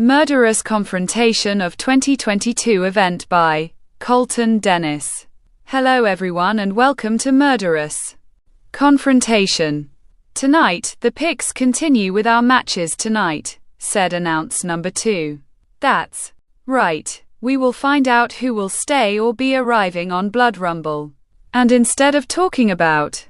Murderous Confrontation of 2022 event by Colton Dennis. Hello everyone and welcome to Murderous Confrontation. Tonight, the picks continue with our matches tonight, said announce number 2. That's right. We will find out who will stay or be arriving on Blood Rumble. And instead of talking about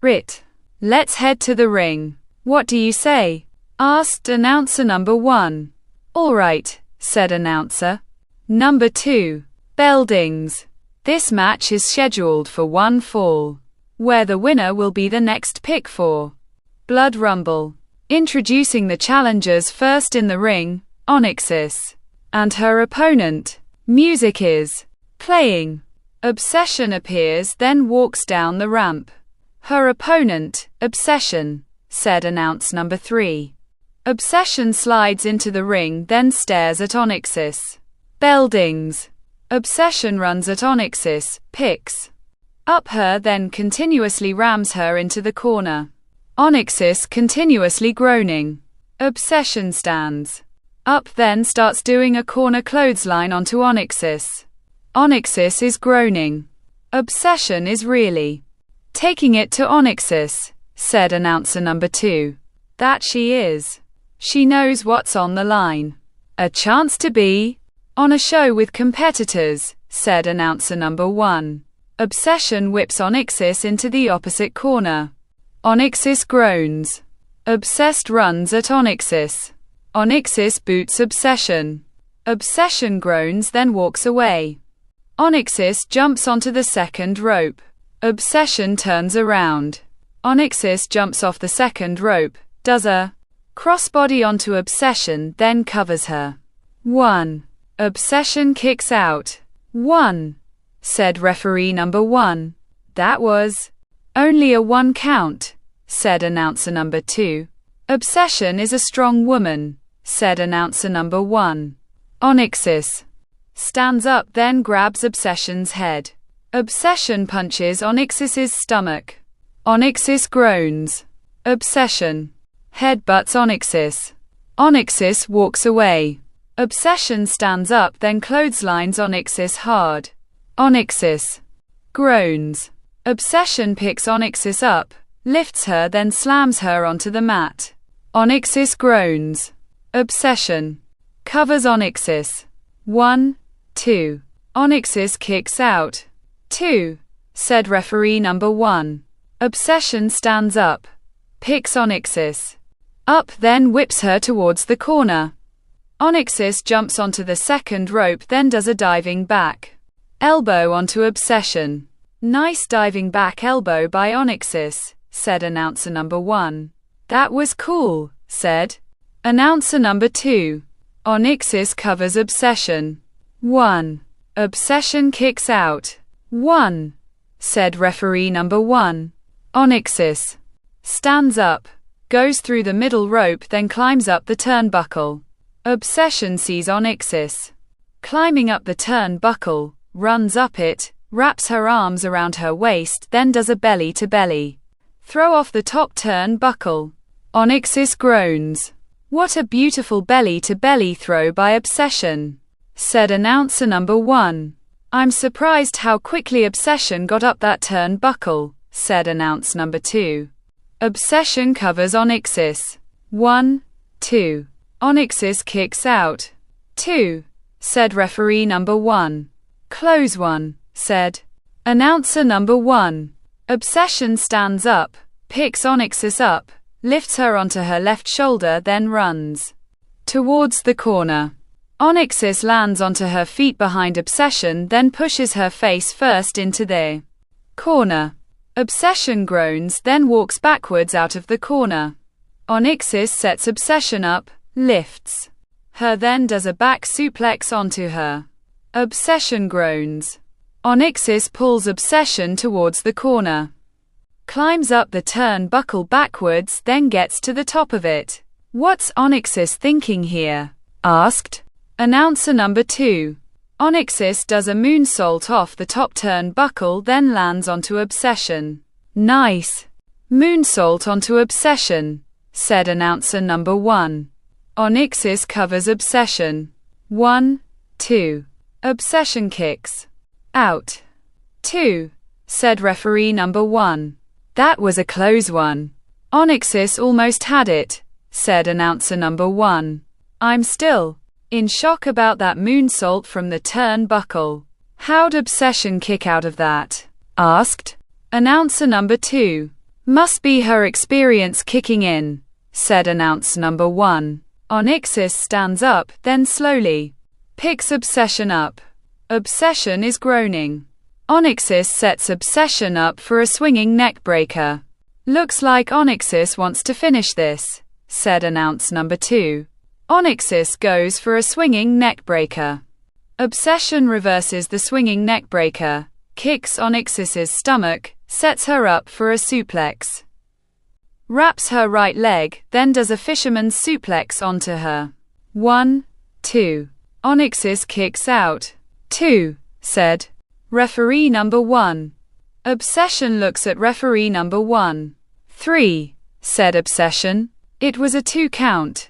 it, let's head to the ring. What do you say? Asked announcer number 1. All right, said announcer number 2. Bell dings. This match is scheduled for one fall, where the winner will be the next pick for Blood Rumble. Introducing the challengers first in the ring, Onyxis and her opponent. Music is playing. Obsession appears, then walks down the ramp. Her opponent, Obsession, said announce number 3. Obsession slides into the ring, then stares at Onyxis. Bell dings. Obsession runs at Onyxis, picks up her, then continuously rams her into the corner. Onyxis continuously groaning. Obsession stands up, then starts doing a corner clothesline onto Onyxis. Onyxis is groaning. Obsession is really taking it to Onyxis, said announcer number 2. That she is. She knows what's on the line. A chance to be on a show with competitors, said announcer number 1. Obsession whips Onyxis into the opposite corner. Onyxis groans. Obsessed runs at Onyxis. Onyxis boots Obsession. Obsession groans, then walks away. Onyxis jumps onto the second rope. Obsession turns around. Onyxis jumps off the second rope, does a crossbody onto Obsession, then covers her. 1. Obsession kicks out. 1. Said referee number 1. That was only a 1 count, said announcer number 2. Obsession is a strong woman, said announcer number 1. Onyxis stands up, then grabs Obsession's head. Obsession punches Onyxis's stomach. Onyxis groans. Obsession headbutts Onyxis. Onyxis walks away. Obsession stands up, then clotheslines Onyxis hard. Onyxis groans. Obsession picks Onyxis up, lifts her, then slams her onto the mat. Onyxis groans. Obsession covers Onyxis. 1, 2. Onyxis kicks out. 2. Said referee number 1. Obsession stands up, picks Onyxis up, then whips her towards the corner. Onyxis jumps onto the second rope, then does a diving back elbow onto Obsession. Nice diving back elbow by Onyxis, said announcer number 1. That was cool, said announcer number 2. Onyxis covers Obsession. 1. Obsession kicks out. 1. Said referee number 1. Onyxis stands up, goes through the middle rope, then climbs up the turnbuckle. Obsession sees Onyxis climbing up the turnbuckle, runs up it, wraps her arms around her waist, then does a belly to belly throw off the top turnbuckle. Onyxis groans. What a beautiful belly to belly throw by Obsession, said announcer number 1. I'm surprised how quickly Obsession got up that turnbuckle, said announce number 2. Obsession covers Onyxis. 1, 2. Onyxis kicks out. 2. Said referee number 1. Close 1, said announcer number 1. Obsession stands up, picks Onyxis up, lifts her onto her left shoulder, then runs towards the corner. Onyxis lands onto her feet behind Obsession, then pushes her face first into the corner. Obsession groans, then walks backwards out of the corner. Onyxis sets Obsession up, lifts her, then does a back suplex onto her. Obsession groans. Onyxis pulls Obsession towards the corner. Climbs up the turnbuckle backwards, then gets to the top of it. What's Onyxis thinking here? Asked announcer number 2. Onyxis does a moonsault off the top turnbuckle, then lands onto Obsession. Nice moonsault onto Obsession, said announcer number 1. Onyxis covers Obsession. 1, 2. Obsession kicks out. 2, said referee number 1. That was a close one. Onyxis almost had it, said announcer number 1. I'm still in shock about that moonsault from the turnbuckle. How'd Obsession kick out of that? Asked announcer number 2. Must be her experience kicking in, said announcer number 1. Onyxis stands up, then slowly picks Obsession up. Obsession is groaning. Onyxis sets Obsession up for a swinging neckbreaker. Looks like Onyxis wants to finish this, said announcer number 2. Onyxis goes for a swinging neckbreaker. Obsession reverses the swinging neckbreaker, kicks Onyxis's stomach, sets her up for a suplex. Wraps her right leg, then does a fisherman's suplex onto her. 1, 2. Onyxis kicks out. 2, said referee number 1. Obsession looks at referee number 1. 3, said Obsession. It was a 2 count.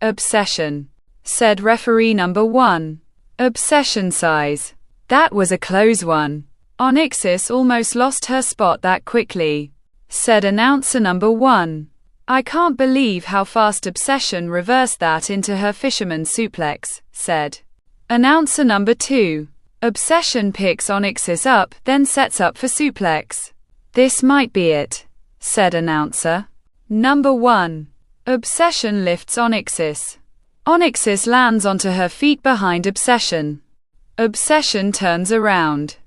Obsession, said referee number 1. Obsession sighs. That was a close one. Onyxis almost lost her spot that quickly, said announcer number 1. I can't believe how fast Obsession reversed that into her fisherman suplex, said announcer number 2. Obsession picks Onyxis up, then sets up for suplex. This might be it, said announcer number 1. Obsession lifts Onyxis. Onyxis lands onto her feet behind Obsession. Obsession turns around.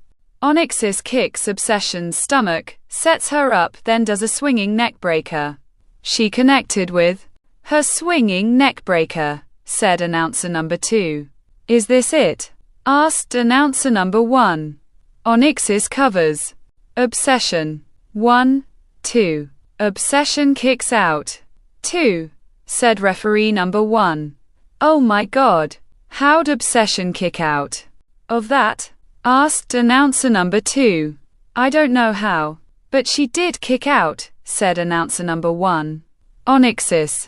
Onyxis kicks Obsession's stomach, sets her up, then does a swinging neckbreaker. She connected with her swinging neckbreaker, said announcer number 2. Is this it? Asked announcer number 1. Onyxis covers Obsession. 1, 2. Obsession kicks out. 2, said referee number 1. Oh my god. How'd Obsession kick out of that? Asked announcer number 2. I don't know how, but she did kick out, said announcer number 1. Onyxis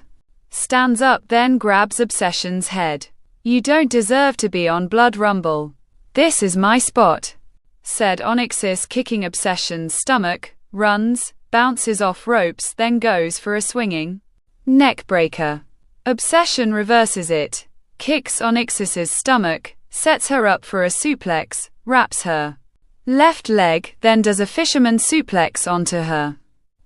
stands up, then grabs Obsession's head. You don't deserve to be on Blood Rumble. This is my spot, said Onyxis, kicking Obsession's stomach, runs, bounces off ropes, then goes for a swinging neckbreaker. Obsession reverses it, kicks Onyxis's stomach, sets her up for a suplex, wraps her left leg, then does a fisherman suplex onto her.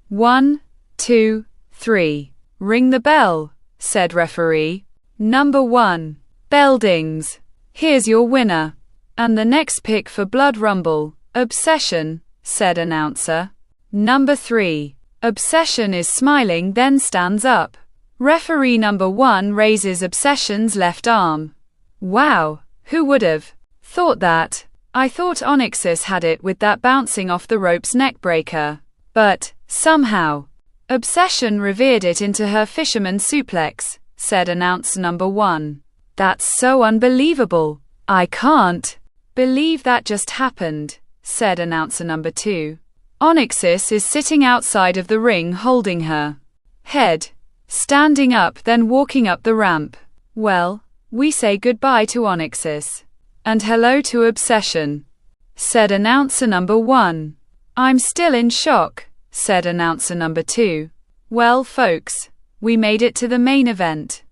1, 2, 3. Ring the bell, said referee number 1. Bell dings. Here's your winner. And the next pick for Blood Rumble, Obsession, said announcer number 3. Obsession is smiling, then stands up. Referee number 1 raises Obsession's left arm. Wow, who would have thought that? I thought Onyxis had it with that bouncing off the ropes neckbreaker. But, somehow, Obsession revered it into her fisherman suplex, said announcer number 1. That's so unbelievable. I can't believe that just happened, said announcer number 2. Onyxis is sitting outside of the ring holding her head, standing up, then walking up the ramp. Well, we say goodbye to Onyxis. And hello to Obsession, said announcer number 1. I'm still in shock, said announcer number 2. Well, folks, we made it to the main event.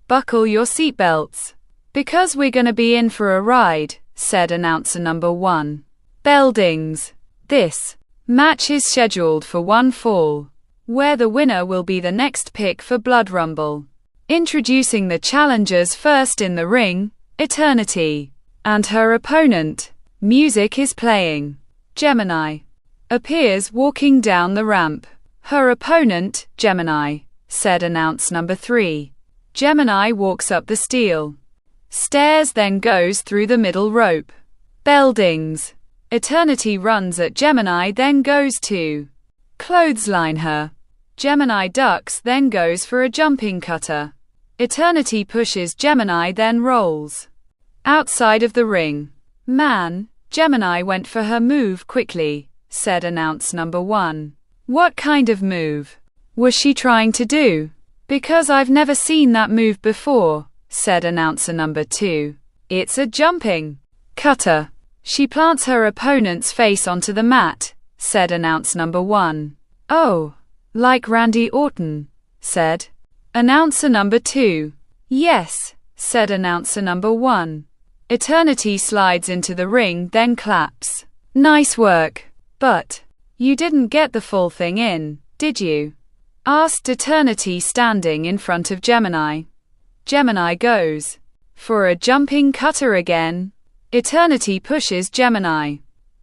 Buckle your seatbelts, because we're gonna be in for a ride, said announcer number 1. Bell dings. This match is scheduled for one fall, where the winner will be the next pick for Blood Rumble. Introducing the challengers first in the ring, Eternity, and her opponent. Music is playing. Gemini appears walking down the ramp. Her opponent, Gemini, said announcer number 3. Gemini walks up the steel stairs, then goes through the middle rope. Bell dings. Eternity runs at Gemini, then goes to clothesline her. Gemini ducks, then goes for a jumping cutter. Eternity pushes Gemini, then rolls outside of the ring. Man, Gemini went for her move quickly, said announcer number 1. What kind of move was she trying to do? Because I've never seen that move before, said announcer number 2. It's a jumping cutter. She plants her opponent's face onto the mat, said announcer number 1. Oh, like Randy Orton, said announcer number 2. Yes, said announcer number 1. Eternity slides into the ring, then claps. Nice work. But you didn't get the full thing in, did you? Asked Eternity standing in front of Gemini. Gemini goes for a jumping cutter again. Eternity pushes Gemini.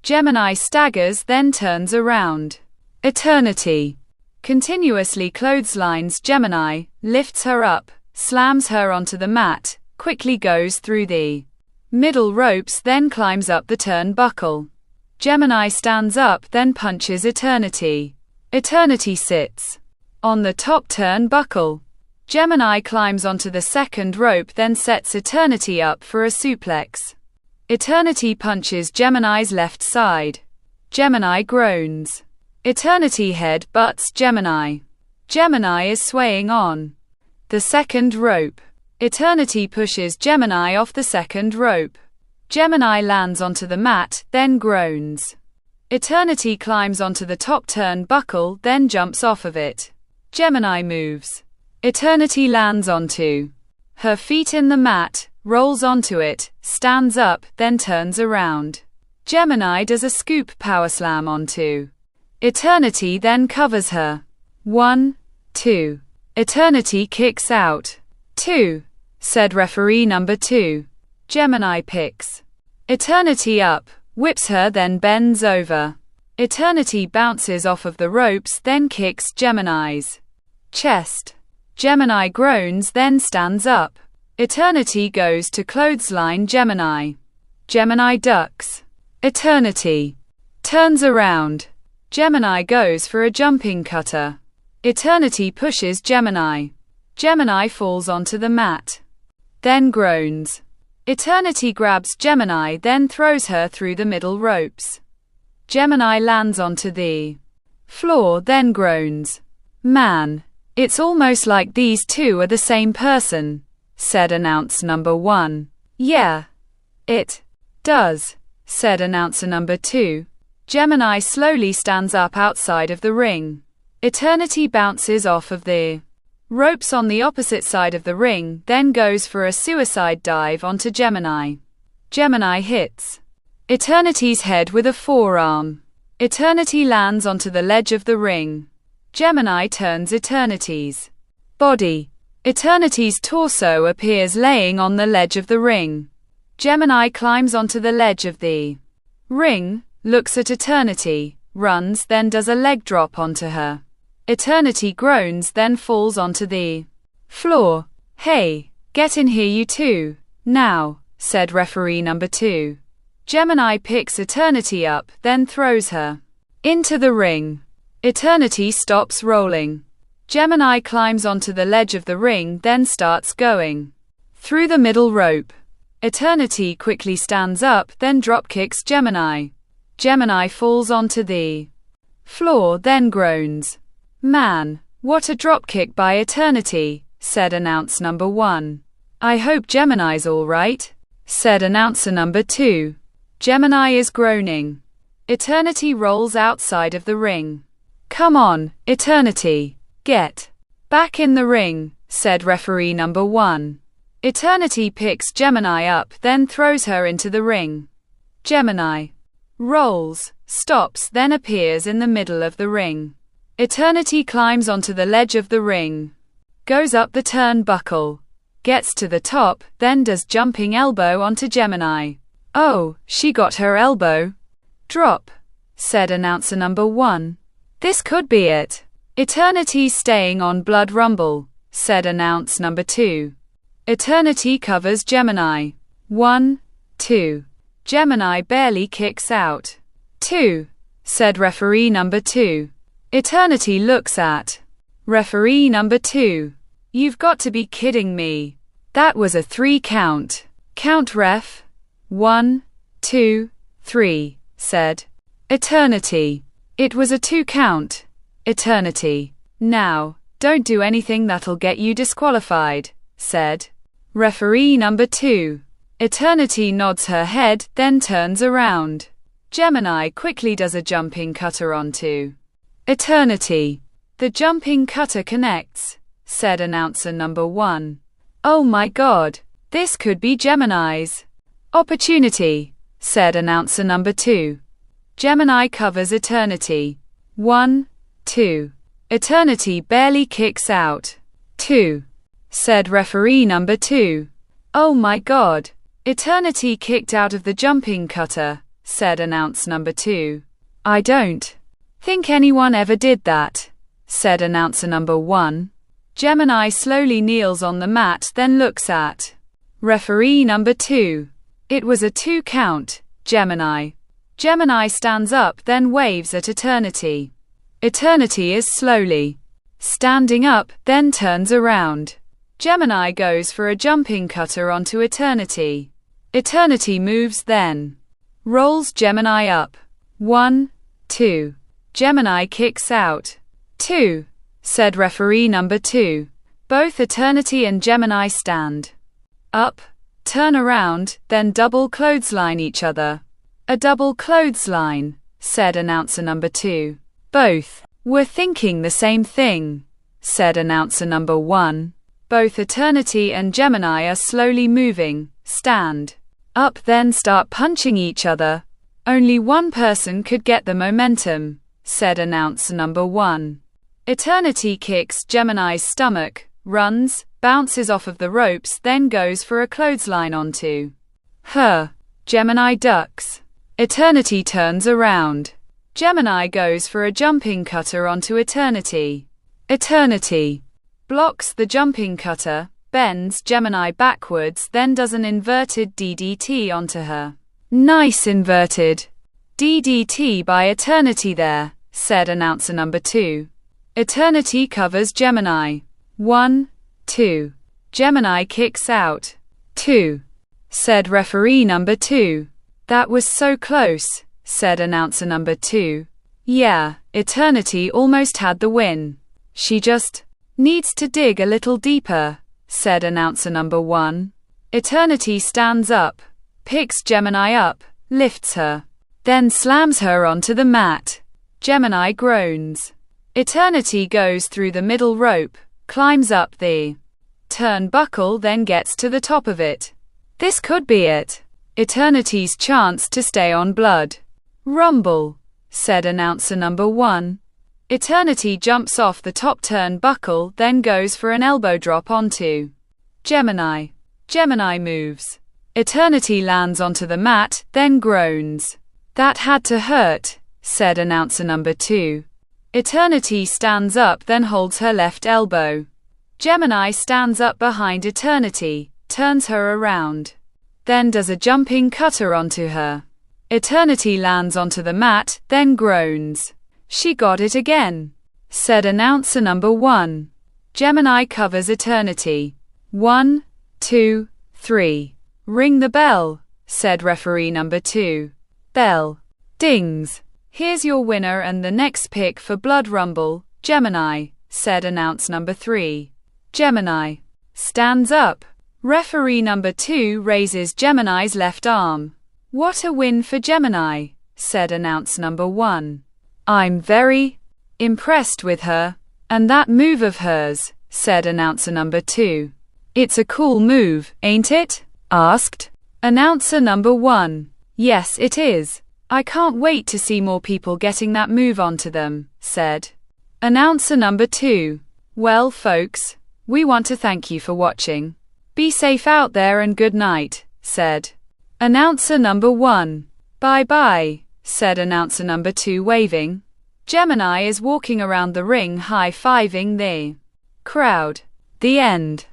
Gemini staggers, then turns around. Eternity continuously clotheslines Gemini, lifts her up, slams her onto the mat, quickly goes through the middle ropes, then climbs up the turnbuckle. Gemini stands up, then punches Eternity. Eternity sits on the top turnbuckle. Gemini climbs onto the second rope, then sets Eternity up for a suplex. Eternity punches Gemini's left side. Gemini groans. Eternity head butts Gemini. Gemini is swaying on the second rope. Eternity pushes Gemini off the second rope. Gemini lands onto the mat, then groans. Eternity climbs onto the top turnbuckle, then jumps off of it. Gemini moves. Eternity lands onto her feet in the mat, rolls onto it, stands up, then turns around. Gemini does a scoop power slam onto Eternity, then covers her. 1, 2. Eternity kicks out. 2, said referee number 2. Gemini picks Eternity up, whips her, then bends over. Eternity bounces off of the ropes, then kicks Gemini's chest. Gemini groans, then stands up. Eternity goes to clothesline Gemini. Gemini ducks. Eternity turns around. Gemini goes for a jumping cutter. Eternity pushes Gemini. Gemini falls onto the mat. Then groans. Eternity grabs Gemini, then throws her through the middle ropes. Gemini lands onto the floor, then groans. Man, it's almost like these two are the same person, said announcer number 1. Yeah, it does, said announcer number 2. Gemini slowly stands up outside of the ring. Eternity bounces off of the ropes on the opposite side of the ring, then goes for a suicide dive onto Gemini. Gemini hits Eternity's head with a forearm. Eternity lands onto the ledge of the ring. Gemini turns Eternity's body. Eternity's torso appears laying on the ledge of the ring. Gemini climbs onto the ledge of the ring, looks at Eternity, runs, then does a leg drop onto her. Eternity groans, then falls onto the floor. Hey, get in here you two, now, said referee number 2. Gemini picks Eternity up, then throws her into the ring. Eternity stops rolling. Gemini climbs onto the ledge of the ring, then starts going through the middle rope. Eternity quickly stands up, then dropkicks Gemini. Gemini falls onto the floor, then groans. Man, what a dropkick by Eternity, said announcer number 1. I hope Gemini's alright, said announcer number 2. Gemini is groaning. Eternity rolls outside of the ring. Come on, Eternity, get back in the ring, said referee number 1. Eternity picks Gemini up, then throws her into the ring. Gemini rolls, stops, then appears in the middle of the ring. Eternity climbs onto the ledge of the ring, goes up the turnbuckle, gets to the top, then does jumping elbow onto Gemini. Oh, she got her elbow drop, said announcer number 1. This could be it. Eternity staying on Blood Rumble, said announcer number 2. Eternity covers Gemini. 1, 2. Gemini barely kicks out. 2, said referee number 2. Eternity looks at referee number 2. You've got to be kidding me. That was a 3 count. Count ref. 1, 2, 3, said Eternity. It was a 2 count. Eternity. Now, Don't do anything that'll get you disqualified, said referee number 2. Eternity nods her head, then turns around. Gemini quickly does a jumping cutter onto Eternity. The jumping cutter connects, said announcer number 1. Oh my god, this could be Gemini's opportunity, said announcer number 2. Gemini covers Eternity. 1, 2. Eternity barely kicks out. 2. Said referee number 2. Oh my god. Eternity kicked out of the jumping cutter, said announcer number 2. I don't think anyone ever did that, said announcer number 1. Gemini slowly kneels on the mat, then looks at referee number 2. It was a 2 count, Gemini. Gemini stands up, then waves at Eternity. Eternity is slowly standing up, then turns around. Gemini goes for a jumping cutter onto Eternity. Eternity moves, then rolls Gemini up. 1, 2. Gemini kicks out. 2. Said referee number 2. Both Eternity and Gemini stand up, turn around, then double clothesline each other. A double clothesline, said announcer number 2. Both were thinking the same thing, said announcer number 1. Both Eternity and Gemini are slowly moving, stand up, then start punching each other. Only one person could get the momentum, said announcer number 1. Eternity kicks Gemini's stomach, runs, bounces off of the ropes, then goes for a clothesline onto her. Gemini ducks. Eternity turns around. Gemini goes for a jumping cutter onto Eternity. Eternity blocks the jumping cutter, bends Gemini backwards, then does an inverted DDT onto her. Nice inverted DDT by Eternity there, said announcer number 2. Eternity covers Gemini. 1, 2. Gemini kicks out. 2. Said referee number 2. That was so close, said announcer number 2. Yeah, Eternity almost had the win. She just needs to dig a little deeper, said announcer number 1. Eternity stands up, picks Gemini up, lifts her, then slams her onto the mat. Gemini groans. Eternity goes through the middle rope, climbs up the turnbuckle, then gets to the top of it. This could be it. Eternity's chance to stay on Blood Rumble, said announcer number 1. Eternity jumps off the top turnbuckle, then goes for an elbow drop onto Gemini. Gemini moves. Eternity lands onto the mat, then groans. That had to hurt, said announcer number 2. Eternity stands up, then holds her left elbow. Gemini stands up behind Eternity, turns her around, then does a jumping cutter onto her. Eternity lands onto the mat, then groans. She got it again, said announcer number 1. Gemini covers Eternity. 1, 2, 3. Ring the bell, said referee number 2. Bell dings. Here's your winner and the next pick for Blood Rumble, Gemini, said announcer number 3. Gemini stands up. Referee number 2 raises Gemini's left arm. What a win for Gemini, said announcer number 1. I'm very impressed with her, and that move of hers, said announcer number 2. It's a cool move, ain't it? Asked announcer number 1. Yes, it is. I can't wait to see more people getting that move onto them, said announcer number 2. Well, folks, we want to thank you for watching. Be safe out there and good night, said announcer number 1. Bye-bye, said announcer number 2 waving. Gemini is walking around the ring high-fiving the crowd. The end.